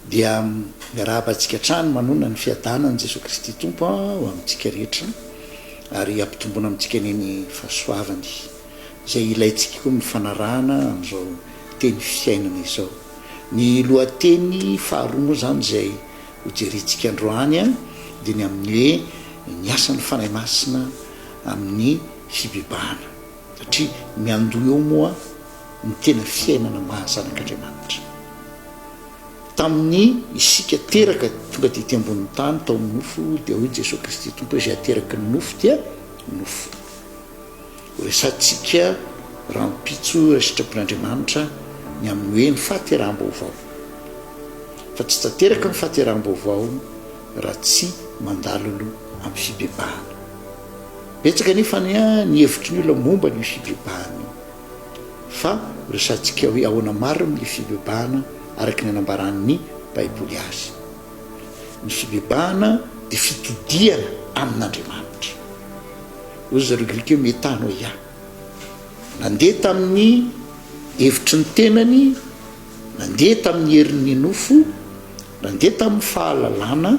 dia miarahabantsika trano manona ny fiadanany Jesosy Kristy tompo ho amintsika rehetra ary ampitombona amintsika neny fahasoavany izay ilayntsika koa ny fanarahana amin'izao teny fiainana izao. Ny lohateny faharoa moa zany izay hojerentsika androany dia ny amin'ny hoe ny asan'ny fanahy masina amin'ny fibebahana, satria miandoha eo moa ny tena fiainana mahazanak'Andriamanitra. Tamin'ny isika teraka tonga dia ety ambonin'ny tany tao amin'ny nofo dia hoe Jesosy Kristy tompo izay ateraky ny nofo dia nofo. Resantsika rampitso sitrapon'Andriamanitra ny amin'ny hoe ny fahateraham-baovao, fa tsy tanteraka ny fahateraham-baovao raha tsy mandalo aloha amin'ny fibebahana. Betsaka nefa ny hevitry ny olona momba ny fibebahana, fa resantsika hoe ahoana marina ny fibebahana araky ny anambaran'ny Baiboly azy. Ny fibebahana dia fitodiana amin'Andriamanitra. Ozy zareo Grika hoe metanoia, nandeha tamin'ny hevitry ny tenany, nandeha tamin'ny herin'ny nofo, nandeha tamin'ny fahalalana,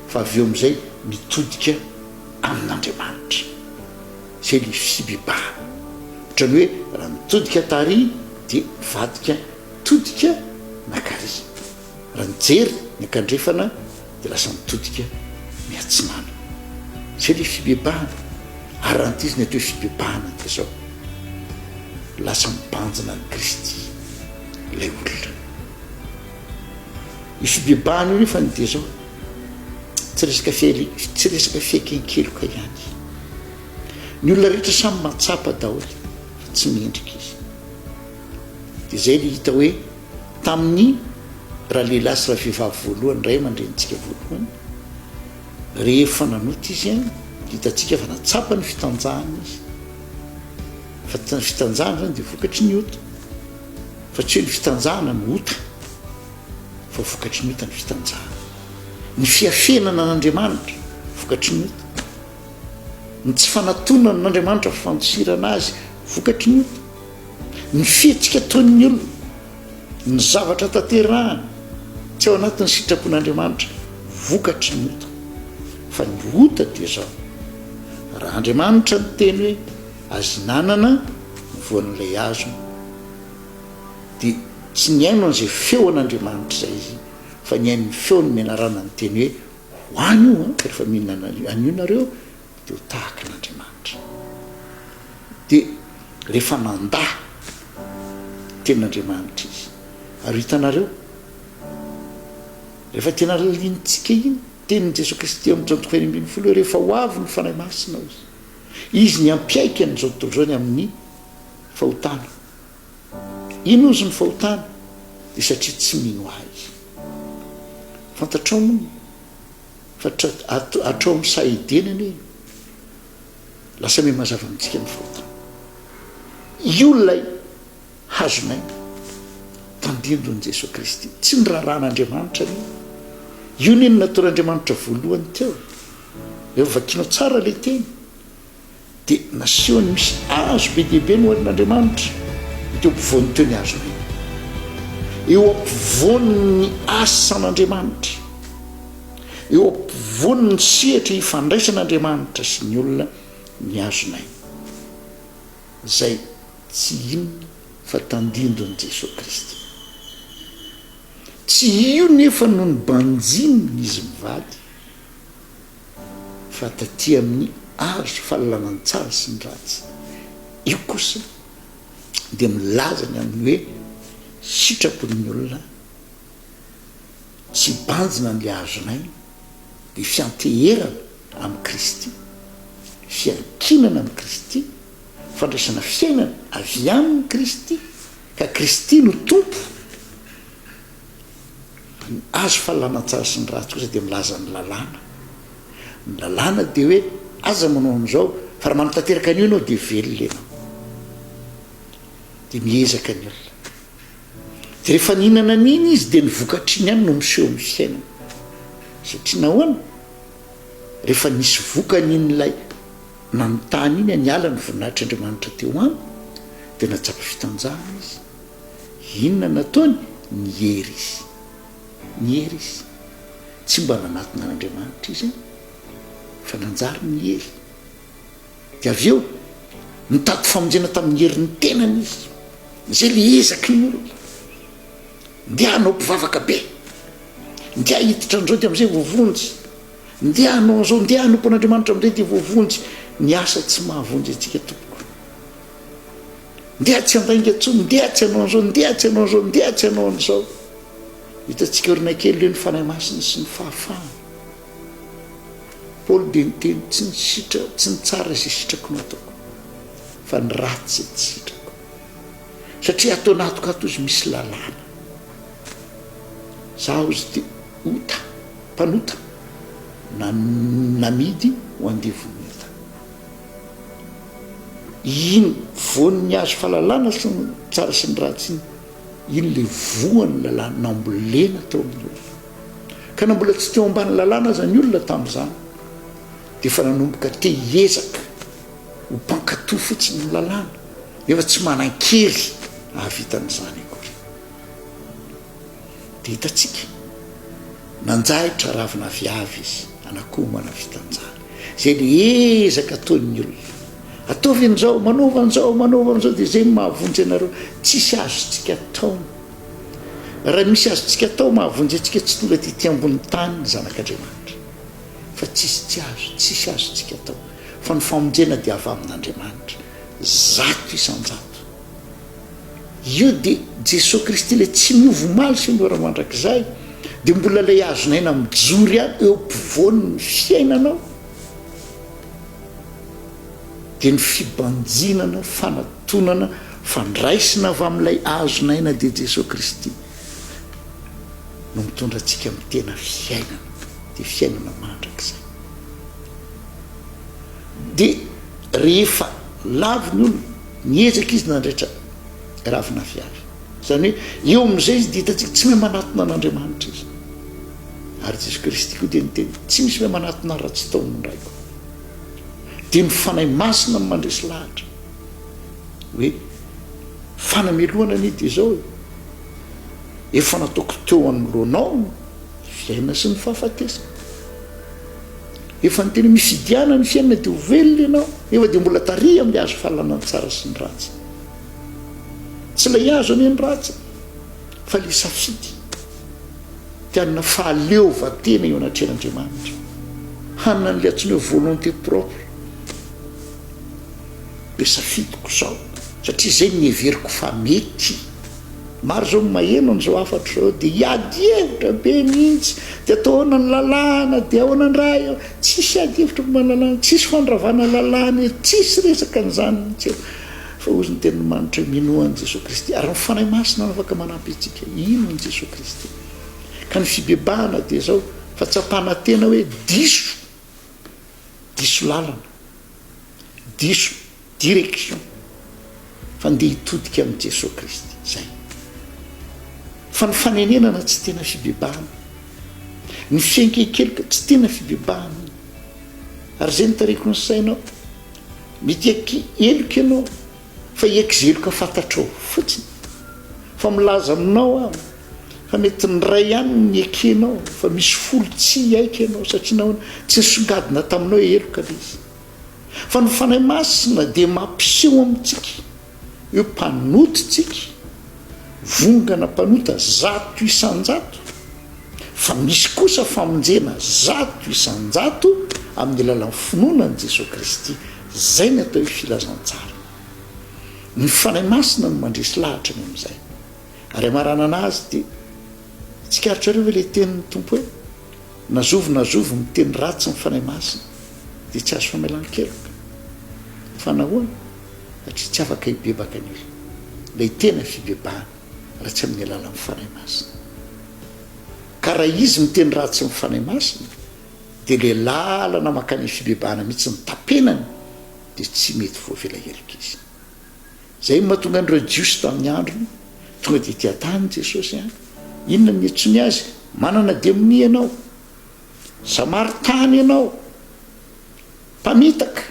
fa avy eo amin'izay mitodika amin'Andriamanitra. Zay ny fibebahana. Ohatrany hoe raha mitodika tary dia vadika mitodika nakary, raha nijery ny akandrefana dia lasa mitodika miatsinana. Zay ny fibebahana. Ary raha nitiziny atao hoe fibebahana dia zao lasa mibanjina ny Kristy ilay olona. Io fibebahana io nefa dia zao tsy resaka fiakenkeloka ihany. Ny olona rehetra samy matsapa daholo fa tsy mendrika izy. Dia zay ny hita hoe tamin'ny raha lehilahy sy raha vehivavy voalohany ray aman-drenitsika voalohany, rehefa nanota izy hitantsika fa natsapa ny fitanjahana izy. Fa ny fitanjahana zany dia vokatry ny ota, fa tsy hoe ny fitanjahana ny ota, fa vokatry ny ota ny fitanjahana. Ny fiafenana an'Andriamanitra vokatry ny ota, ny tsy fanatonana n'Andriamanitra fansirana azy vokatry ny ota, ny fihetsika ataon'ny olona, ny zavatra tanterahana tsy ao anatin'ny sitrapon'Andriamanitra vokatry ny ota. Fa ny ota dia zao, raha Andriamanitra ny teny hoe azy nanana ny voan'ilay azo, dia tsy ny aino an'izay feo an'Andriamanitra izay izy, fa ny aino ny feony mianarana ny teny hoe hoany io rehefa mihinana an'io nareo dia ho tahaka an'Andriamanitra. Dia rehefa nandaha tenin'Andriamanitra izy, ary hitanareo rehefa tena lalinitsika iny tenin' Jesosy Kristy amin'ny Jon 1:20 rehefa ho avy ny fanahy masina izy ny ampiaika an'izao tontolo izao ny amin'ny fahotana. Ino ozy ny fahotana? Dia satria tsy mino azy. Fantatrao moa fa atrao amin'ny sahidenany lasa me mazava amintsika ny fahotana. Io lay hazonay tandindon'i Jesosy Kristy, tsy ny raharan'Andriamanitra io ny nataon'Andriamanitra voalohany teo, eo vakinao tsara ilay teny, dia nasehony misy azo be dehibe no hoanin'Andriamanitra teo ampovoany teo ny azony, eo ampovoany ny asan'Andriamanitra, eo ampovoany ny sehatra hifandraisan'Andriamanitra sy ny olona ny azonay. Zay tsy inona fa tandindon'i Jesosy Kristy. Tsy io nefa no ny banjininy izy mivady, fa taty amin'ny azo fahalalana ny tsara sy ny ratsy. Io kosa dia milaza ny amin'ny hoe sitrapon'ny olona, tsy banjina n'ilay azonay, dia fianteherana amin'ny Kristy, fiankinana amin'ny Kristy, fandraisana fiainana avy amin'ny Kristy, ka Kristy no tompo. Ny azo fahalalana tsara sy ny ratsy kosa dia milaza ny lalàna. Ny lalàna dia hoe aza manao amin'izao, fa raha manotanteraka an'io ianao dia velona ianao, dia miezaka ny olona. Dia rehefa nihinana an'iny izy dia ny vokatry ny any no miseho amin'ny fiainana. Satria nahoana? Rehefa nisy vokan'in'ilay nanontany iny aniala ny voninahitr'Andriamanitra teo aminy, dia natsapa fitanjahana izy. Inona nataony? Niery izy. ny hery izy tsy mba nanatona an'andriamanitra izy fa nanjary ny hery dia avy eo nitady famonjena tamin'ny herin'ny tenany izy zay le ezaky ny olona ndeha hanao mpivavaka be ndeha hiditra an'izao dia am'izay voavonjy ndeha hanao an'izao ndeha hanompo an'andriamanitra am'izay dia voavonjy ny asa tsy mahavonjy antsika tompoko ndeha tsy andainga tsony ndeha tsy hanao an'izao ndeha tsy hanao an'izao ndeha tsy hanao an'izao hitantsika orina kely io ny fanahy masina sy ny fahafahana paoly dia niteny tsy ny sitra tsy ny tsara izay sitrako no ataoko fa ny ratsy zay tsy sitrako satria atao anatoko ato izy misy lalàna zaho izy dia ota mpanota na namidy ho andevonita iny voan'ny azo fahalalàna sy ny tsara sy ny ratsy iny le voan'ny lalàna nambolena tao amin'ny olona ka na mbola tsy teo ambany lalàna zany olona tamin'izany dia fa nanomboka te hiezaka ho mpankatoa fotsiny ny lalàna nefa tsy manan-kery ahavitan'izany akory dia hitatsika nanjahitra ravina viavy izy anakoho manavitanjany zay le ezaka ataon'ny olona ataovy an'izao manaova an'izao dia zay mahavonjy anareo tsisy azontsika ataony raha misy azontsika atao mahavonjy antsika tsy tonga ty ambony tany ny zanak'andriamanitra fa tsisy azontsika atao fa ny famonjena dia avy amin'andriamanitra zato isanjato io dia jesosy kristy le tsy miovomaly sy nora mandrakizay dia mbola lay azonaina mijory any eo ampivoan'ny fiainanao dia ny fibanjinana fanatonana fandraisina avy amin'ilay azonaina dia jesosy kristy no mitondra antsika amin'ny tena fiainana dia fiainana mandrakizay dia rehefa lavy ny olona niezaka izy nandraitra ravina viavy zany hoe eo amin'izay izy dia hitantsika tsy mahay manatona an'andriamanitra izy ary jesosy kristy koa dia niteny tsy misy mahay manatona ratsy taony ndraiko dia ny fanahy masina ny mandresy lahatra hoe fanamelohana ny dia izao efa nataoko teo anoloanao fiainana sy ny fahafatesana efa ny tena mifidiana ny fiainana dia ho velona ianao efa dia mbola tariha amin'ny azo fahalalana ny tsara sy ny ratsy tsy lay azo any ny ratsy fa le safidy tianina fahaleovatena eo anatrehan'andriamanitra hanina n'le atsony hoe volonté propre le safidiko zao satria zay ny heveriko fa mety maro zao maheno an'izao afatra zao dia hiady hevitra be mihitsy dia atao ahoana ny lalàna dia ahoana ny raha eo tsisy ady hevitra malalàna tsisy fandravana lalàna tsisy resaka n'izany mihitsy eo fa ozy ny tena manitra minoan' jesosy kristy ary ny fanahy masina no afaka manampy antsika ino ny jesosy kristy ka ny fibebahana dia zao fa tsapana tena hoe diso lalana diso direction fa ndeha hitodika amin'i jesosy kristy zay fa ny fanenenana tsy tena fibebahana ny fiainkehikelika tsy tena fibebahana ary zay nitariko ny sainao mety aky eloka ianao fa iaky ze eloka fantatrao fotsiny fa milaza aminao aho fa mety ny ray ihany ny ekenao fa misy folo tsy aika ianao satria nahoana tsy nisongadina taminao eloka le izy fa ny fanahy masina dia mampiseho amintsika eo mpanototsika vongana mpanota zato isanjato fa misy kosa famonjena zato isanjato amin'ny alalan'ny finoanan'i jesosy kristy zay ny atao hoe filazantsara ny fanahy masina no mandresy lahatra ny amin'izay ary amarana anazy dia tsikarotrareo hoe le tenin'ny tompo hoe nazovo miteny ratsy ny fanahy masina dia tsy azo famelan-keloka fa nahoana satria tsy afaka hibebaka ny olo lay tena fibebahana raha tsy amin'ny alalan'ny fanahy masina ka raha izy miteny ratsy ny fanahy masina dia le lalana makany fibebahana mihitsy ny tapenany dia tsy mety voavela heloka izy zay mahatonga an'ireo jiosy tamin'ny androny tonga dia tiatany jesosy any inona ny etsony azy manana demoni ianao samaritany ianao mpamitaka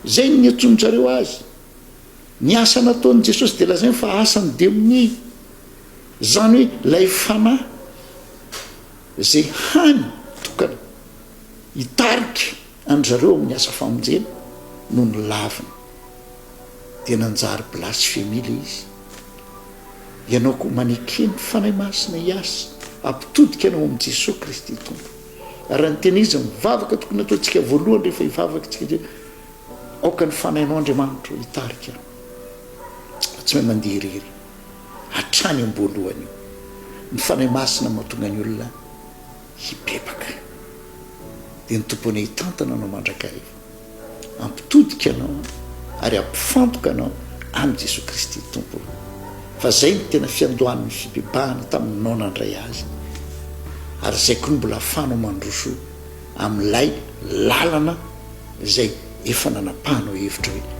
zay ny etson'jareo azy ny asa nataon'i jesosy dia lazay fa asany demoni zany hoe lay fanahy zay hany tokana hitarika andrareo amin'ny asa famonjena no ny lavina dia nanjary blasfemile izy. Ianao koa manekeny fanahy masina hiasa ampitodika anao amin'i Jesosy Kristy tompo. Ary ny tena izy mivavaka tokony ataontsika voalohany rehefa hivavaka tsika aoka ny fanahinao Andriamanitra hitarika tsy mahay mandeha irery hatrany am-boalohany io. Ny fanahy masina mahatonga ny olona hipepaka dia ny tompony hitantana anao mandrakariva ampitodika anao ary ampifantoka anao amin'i Jesosy Kristy tompo. Fa zay ny tena fiandohan'ny fibebahana tamin'ny nonandray azy ary zay koa mbola afanao mandroso amin'ilay lalana zay efa nanapahanao hevitra hoe